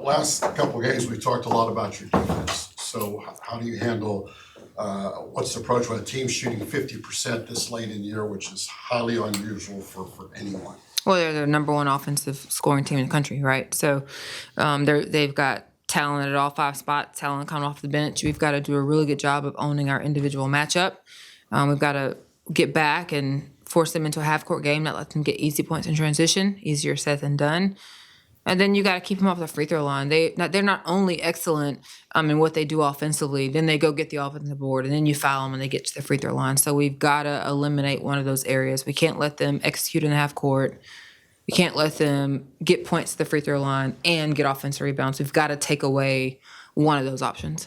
last couple of games, we talked a lot about your defense. So how do you handle, what's the approach when a team's shooting 50% this late in the year, which is highly unusual for anyone? Well, they're the number one offensive scoring team in the country, right? So they've got talent at all 5 spots, talent coming off the bench. We've got to do a really good job of owning our individual matchup. We've got to get back and force them into a half-court game, not let them get easy points in transition. Easier said than done. And then you got to keep them off the free throw line. They're not only excellent in what they do offensively, then they go get the offensive board, and then you foul them and they get to the free throw line. So we've got to eliminate one of those areas. We can't let them execute in the half court. We can't let them get points to the free throw line and get offensive rebounds. We've got to take away one of those options.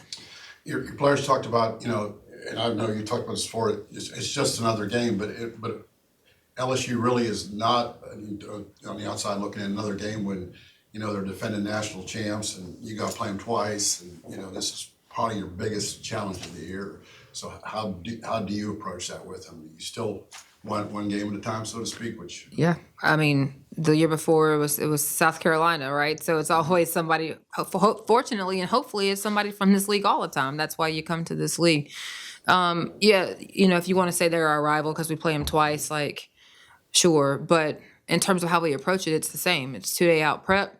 Your players talked about, and I know you talked about this before, it's just another game, but LSU really is not, on the outside looking at another game when, they're defending national champs and you got to play them twice. And, this is probably your biggest challenge of the year. So how do you approach that with them? You still want one game at a time, so to speak, which. Yeah. I mean, the year before it was South Carolina, right? So it's always somebody, fortunately and hopefully it's somebody from this league all the time. That's why you come to this league. If you want to say they're our rival because we play them twice, sure. But in terms of how we approach it, it's the same. It's 2-day out prep.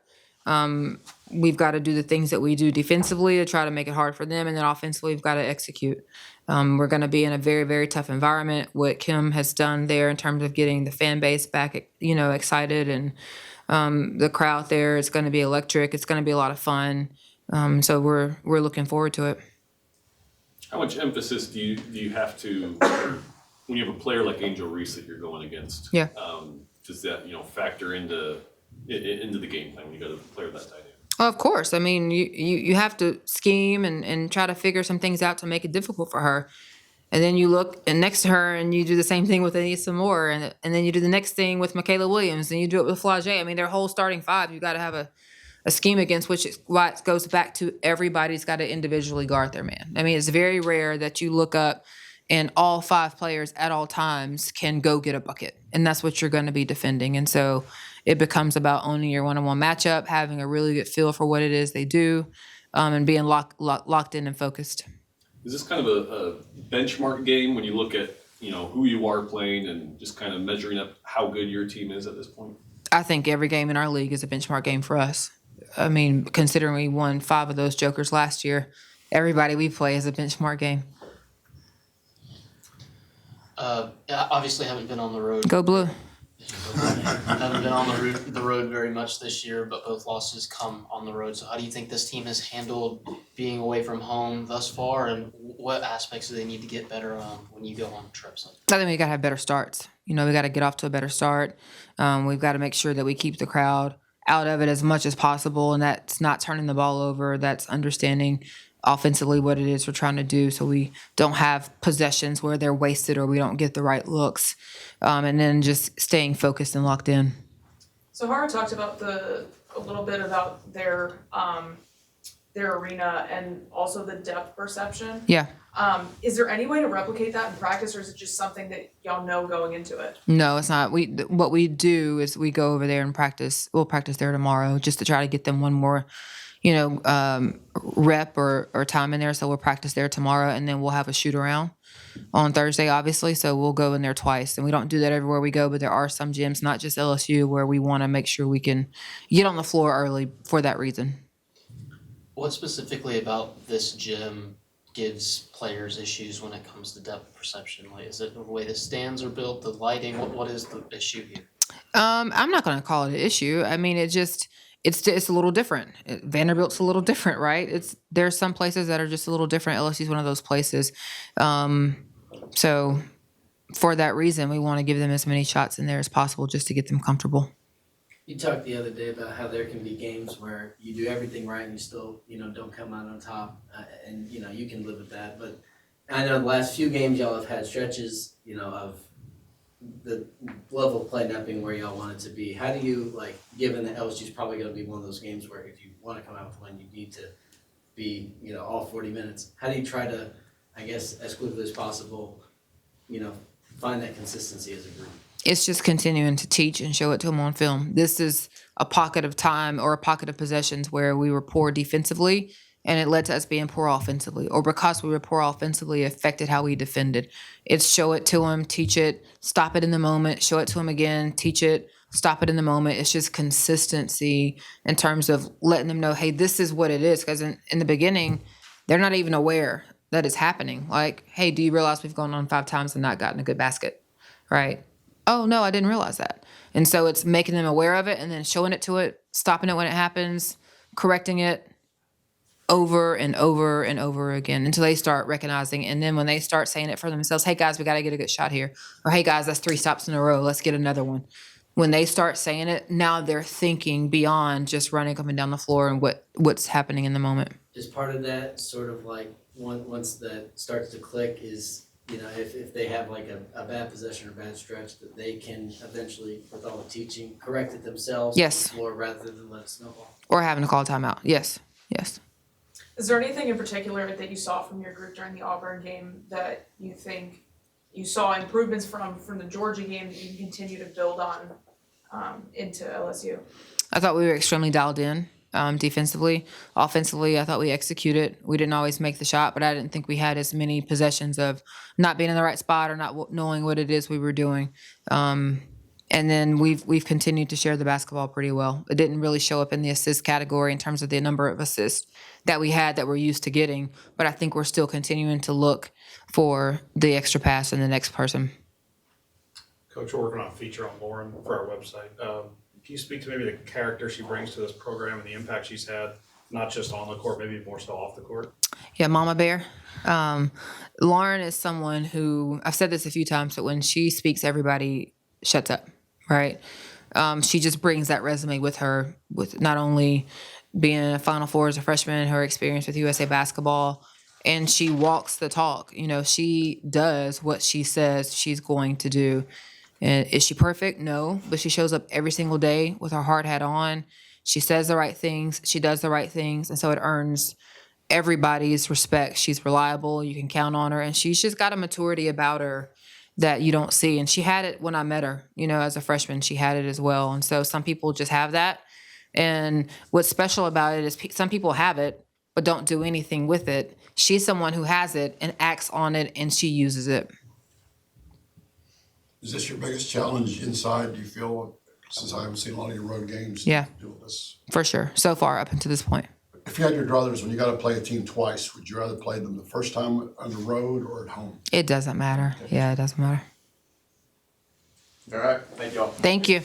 We've got to do the things that we do defensively to try to make it hard for them. And then offensively, we've got to execute. We're going to be in a very, very tough environment. What Kim has done there in terms of getting the fan base back, excited and the crowd there, it's going to be electric. It's going to be a lot of fun. So we're looking forward to it. How much emphasis do you have to, when you have a player like Angel Reese that you're going against? Yeah. Does that factor into the game plan when you got a player that tight end? Of course. I mean, you have to scheme and try to figure some things out to make it difficult for her. And then you look and next to her and you do the same thing with Anissa Moore. And then you do the next thing with Michaela Williams. And you do it with Flau'jae. I mean, their whole starting 5, you got to have a scheme against, which is why it goes back to everybody's got to individually guard their man. I mean, it's very rare that you look up and all 5 players at all times can go get a bucket. And that's what you're going to be defending. And so it becomes about owning your one-on-one matchup, having a really good feel for what it is they do, and being locked in and focused. Is this kind of a benchmark game when you look at, who you are playing and just kind of measuring up how good your team is at this point? I think every game in our league is a benchmark game for us. I mean, considering we won 5 of those jokers last year, everybody we play is a benchmark game. Obviously haven't been on the road. Go Blue. Haven't been on the road very much this year, but both losses come on the road. So how do you think this team has handled being away from home thus far, and what aspects do they need to get better on when you go on trips? I think we got to have better starts. We got to get off to a better start. We've got to make sure that we keep the crowd out of it as much as possible, and that's not turning the ball over. That's understanding offensively what it is we're trying to do, so we don't have possessions where they're wasted or we don't get the right looks, and then just staying focused and locked in. So Hara talked about a little bit about their arena and also the depth perception. Yeah. Is there any way to replicate that in practice, or is it just something that y'all know going into it? No, it's not. What we do is we go over there and practice. We'll practice there tomorrow just to try to get them one more rep or time in there. So we'll practice there tomorrow, and then we'll have a shoot around on Thursday, obviously. So we'll go in there twice, and we don't do that everywhere we go, but there are some gyms, not just LSU, where we want to make sure we can get on the floor early for that reason. What specifically about this gym gives players issues when it comes to depth perception? Is it the way the stands are built, the lighting? What is the issue here? I'm not going to call it an issue. I mean, it's a little different. Vanderbilt's a little different, right? There's some places that are just a little different. LSU's one of those places. So for that reason, we want to give them as many shots in there as possible just to get them comfortable. You talked the other day about how there can be games where you do everything right and you still, don't come out on top, and you can live with that. But I know the last few games y'all have had stretches, of the level of play not being where y'all want it to be. How do you, given that LSU's probably going to be one of those games where if you want to come out with one, you need to be, all 40 minutes. How do you try to, I guess, as quickly as possible, find that consistency as a group? It's just continuing to teach and show it to them on film. This is a pocket of time or a pocket of possessions where we were poor defensively and it led to us being poor offensively, or because we were poor offensively, it affected how we defended. It's show it to them, teach it, stop it in the moment, show it to them again, teach it, stop it in the moment. It's just consistency in terms of letting them know, hey, this is what it is. Because in the beginning, they're not even aware that it's happening. Like, hey, do you realize we've gone on 5 times and not gotten a good basket, right? Oh, no, I didn't realize that. And so it's making them aware of it and then showing it to it, stopping it when it happens, correcting it over and over and over again until they start recognizing. And then when they start saying it for themselves, hey, guys, we got to get a good shot here. Or, hey, guys, that's 3 stops in a row. Let's get another one. When they start saying it, now they're thinking beyond just running up and down the floor and what's happening in the moment. Is part of that sort of like once that starts to click is, if they have like a bad possession or bad stretch, that they can eventually, with all the teaching, correct it themselves Yes. on the floor rather than let it snowball? Or having to call a timeout. Yes. Is there anything in particular that you saw from your group during the Auburn game that you think you saw improvements from the Georgia game that you can continue to build on into LSU? I thought we were extremely dialed in defensively. Offensively, I thought we executed. We didn't always make the shot, but I didn't think we had as many possessions of not being in the right spot or not knowing what it is we were doing. And then we've continued to share the basketball pretty well. It didn't really show up in the assist category in terms of the number of assists that we had that we're used to getting, but I think we're still continuing to look for the extra pass in the next person. Coach, we're working on a feature on Lauren for our website. Can you speak to maybe the character she brings to this program and the impact she's had, not just on the court, maybe more so off the court? Yeah, Mama Bear. Lauren is someone who, I've said this a few times, but when she speaks, everybody shuts up, right? She just brings that resume with her, with not only being in a Final Four as a freshman, her experience with USA Basketball, and she walks the talk. She does what she says she's going to do. And is she perfect? No, but she shows up every single day with her hard hat on. She says the right things. She does the right things. And so it earns everybody's respect. She's reliable. You can count on her. And she's just got a maturity about her that you don't see. And she had it when I met her, as a freshman, she had it as well. And so some people just have that. And what's special about it is some people have it, but don't do anything with it. She's someone who has it and acts on it, and she uses it. Is this your biggest challenge inside, do you feel, since I haven't seen a lot of your road games? Yeah. Doing this? For sure. So far up until this point. If you had your druthers, when you got to play a team twice, would you rather play them the first time on the road or at home? It doesn't matter. Yeah, it doesn't matter. All right, thank y'all. Thank you.